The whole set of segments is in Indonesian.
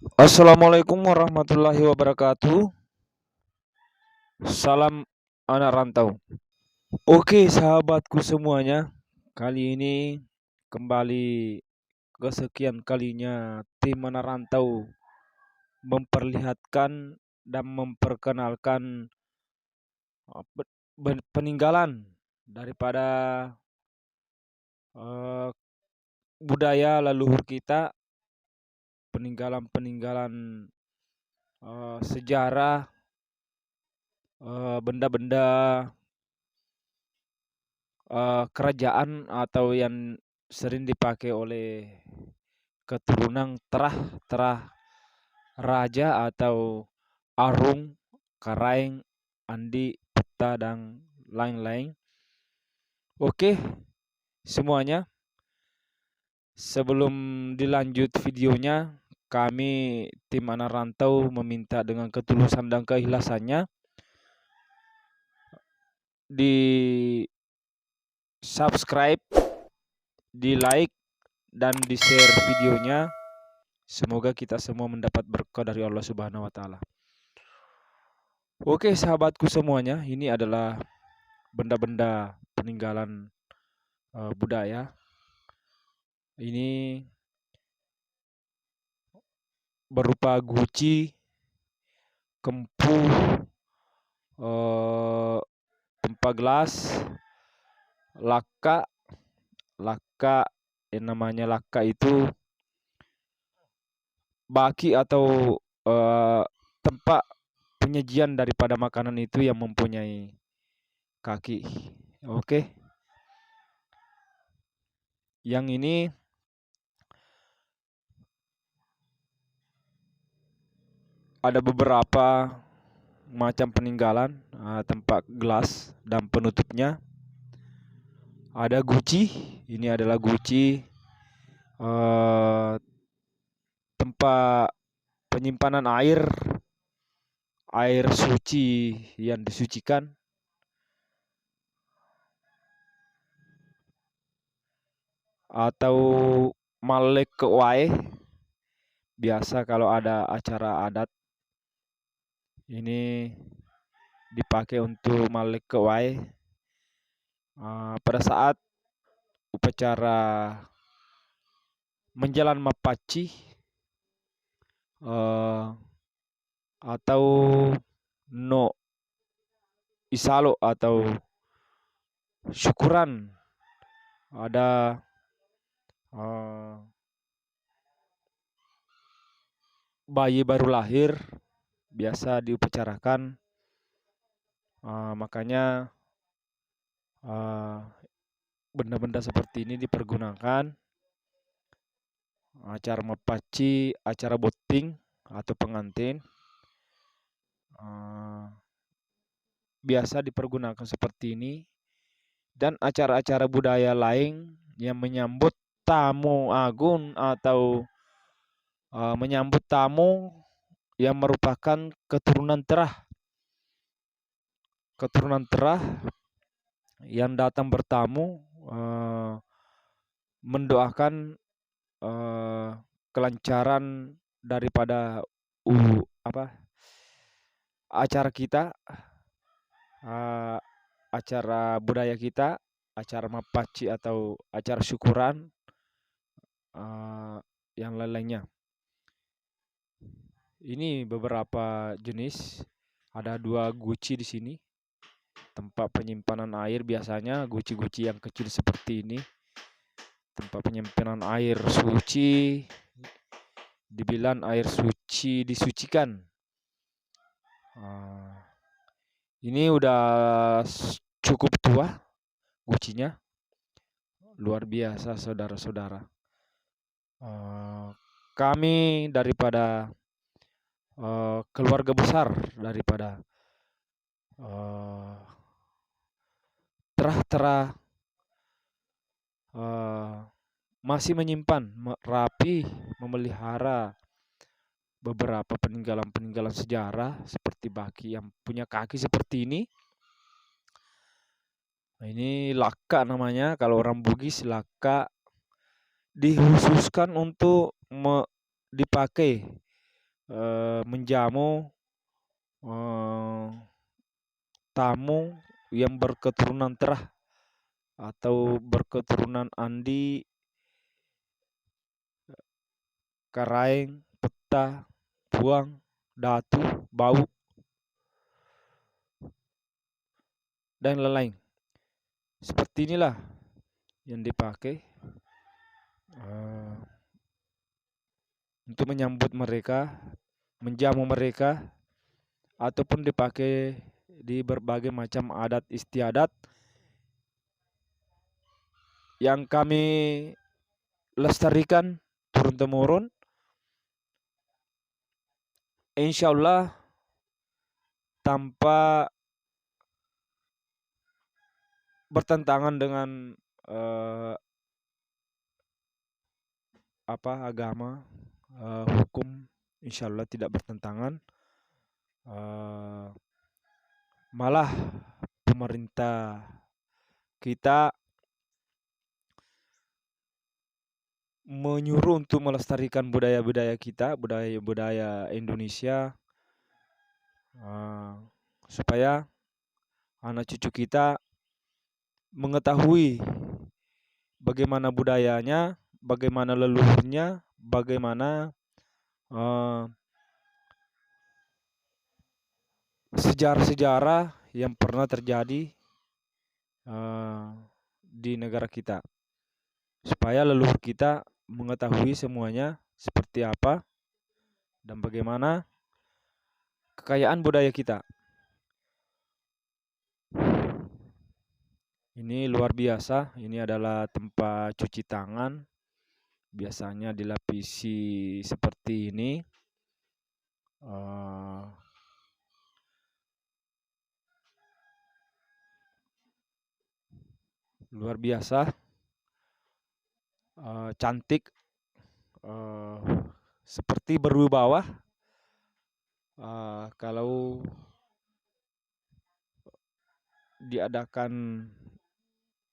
Assalamualaikum warahmatullahi wabarakatuh. Salam anak rantau. Oke, sahabatku semuanya. Kali ini kembali kesekian kalinya tim anak rantau memperlihatkan dan memperkenalkan peninggalan daripada eh, budaya leluhur kita, peninggalan-peninggalan sejarah, benda-benda kerajaan atau yang sering dipakai oleh keturunan terah-terah raja atau Arung, Karaeng, Andi, Peta, dan lain-lain. Oke, semuanya. Sebelum dilanjut videonya, kami tim anak rantau meminta dengan ketulusan dan keikhlasannya di subscribe, di like, dan di share videonya. Semoga kita semua mendapat berkah dari Allah Subhanahu wa taala. Oke, sahabatku semuanya, ini adalah benda-benda peninggalan budaya. Ini berupa guci, kempu, eh, tempa gelas, laka, laka yang namanya laka itu baki atau tempat penyajian daripada makanan itu yang mempunyai kaki. Oke. Yang ini ada beberapa macam peninggalan tempat gelas dan penutupnya. Ada guci, ini adalah guci tempat penyimpanan air suci yang disucikan. Atau malek ke wae, biasa kalau ada acara adat ini dipakai untuk malek ke wae. Pada saat upacara menjalan mapaci atau no isalo atau syukuran ada bayi baru lahir biasa diupacarakan. Makanya benda-benda seperti ini dipergunakan acara mapaci, acara botting atau pengantin. Biasa dipergunakan seperti ini, dan acara-acara budaya lain yang menyambut tamu agung atau menyambut tamu yang merupakan keturunan terah yang datang bertamu, mendoakan kelancaran daripada acara kita, acara budaya kita, acara mapaci atau acara syukuran, yang lain-lainnya. Ini beberapa jenis. Ada 2 guci di sini. Tempat penyimpanan air biasanya guci-guci yang kecil seperti ini. Tempat penyimpanan air suci. Dibilang air suci disucikan. Ini udah cukup tua gucinya. Luar biasa saudara-saudara. Kami daripada keluarga besar daripada terah-terah masih menyimpan rapi, memelihara beberapa peninggalan-peninggalan sejarah seperti baki yang punya kaki seperti ini. Ini laka namanya, kalau orang Bugis laka, dikhususkan untuk dipakai menjamu eh, tamu yang berketurunan Terah atau berketurunan Andi, Karaeng, Peta, Puang, Datu, Bau, dan lain-lain. Seperti inilah yang dipakai untuk menyambut mereka, menjamu mereka, ataupun dipakai di berbagai macam adat istiadat yang kami lestarikan turun-temurun. Insya Allah tanpa bertentangan dengan eh, agama, hukum, insya Allah tidak bertentangan. Malah pemerintah kita menyuruh untuk melestarikan budaya-budaya kita, budaya-budaya Indonesia, supaya anak cucu kita mengetahui bagaimana budayanya, bagaimana leluhurnya, bagaimana sejarah-sejarah yang pernah terjadi di negara kita, supaya leluhur kita mengetahui semuanya seperti apa dan bagaimana kekayaan budaya kita. Ini luar biasa. Ini adalah tempat cuci tangan. Biasanya dilapisi seperti ini. Luar biasa. Cantik. Seperti berwibawa. Kalau diadakan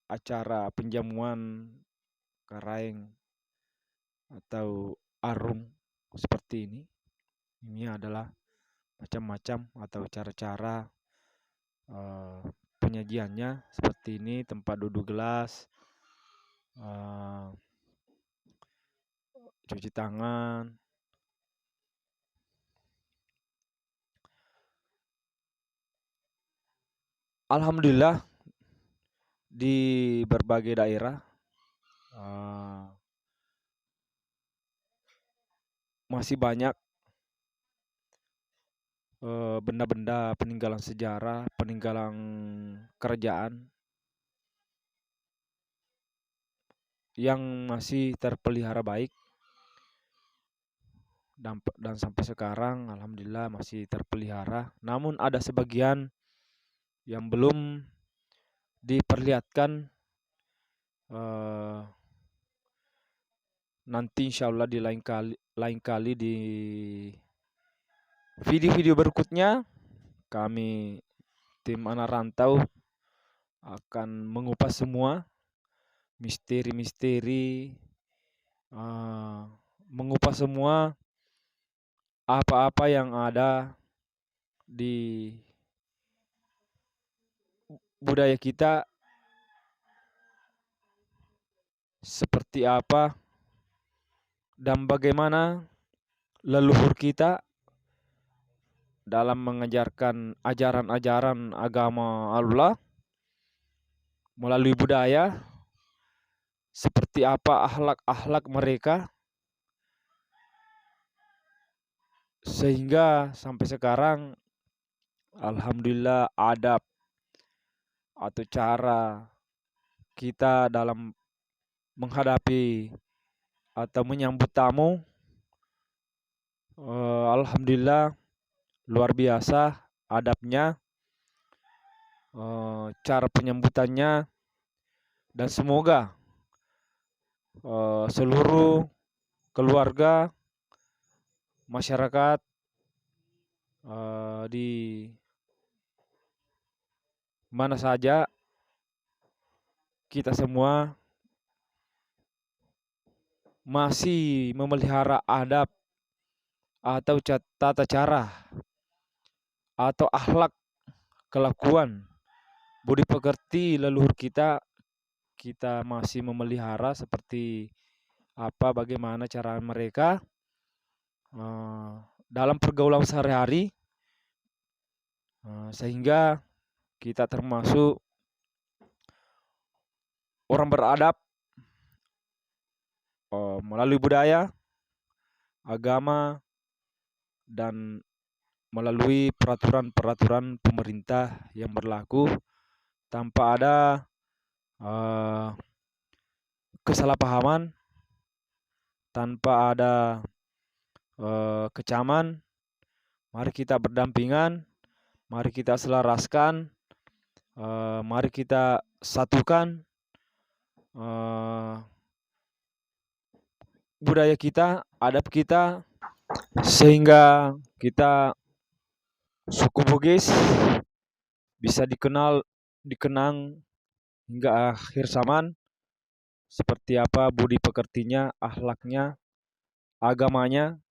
acara penjamuan Karaeng atau Arung seperti ini adalah macam-macam atau cara-cara penyajiannya seperti ini, tempat duduk gelas, cuci tangan. Alhamdulillah di berbagai daerah masih banyak benda-benda peninggalan sejarah, peninggalan kerajaan yang masih terpelihara baik, dan sampai sekarang alhamdulillah masih terpelihara. Namun ada sebagian yang belum diperlihatkan. Nanti insya Allah di lain kali di video-video berikutnya kami tim anak rantau akan mengupas semua misteri-misteri, mengupas semua apa-apa yang ada di budaya kita, seperti apa dan bagaimana leluhur kita dalam mengajarkan ajaran-ajaran agama Allah melalui budaya, seperti apa akhlak-akhlak mereka, sehingga sampai sekarang alhamdulillah adab atau cara kita dalam menghadapi atau menyambut tamu alhamdulillah luar biasa adabnya, cara penyambutannya, dan semoga seluruh keluarga, masyarakat di mana saja, kita semua masih memelihara adab atau tata cara atau akhlak, kelakuan, budi pekerti leluhur kita, kita masih memelihara seperti apa, bagaimana cara mereka eh, dalam pergaulan sehari-hari, sehingga kita termasuk orang beradab melalui budaya, agama, dan melalui peraturan-peraturan pemerintah yang berlaku tanpa ada eh, kesalahpahaman, tanpa ada kecaman. Mari kita berdampingan, mari kita selaraskan, mari kita satukan budaya kita, adab kita, sehingga kita suku Bugis bisa dikenang hingga akhir zaman seperti apa budi pekertinya, akhlaknya, agamanya,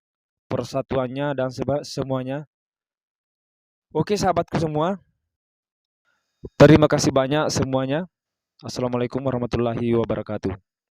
persatuannya, dan semuanya. Oke sahabatku semua, terima kasih banyak semuanya. Assalamualaikum warahmatullahi wabarakatuh.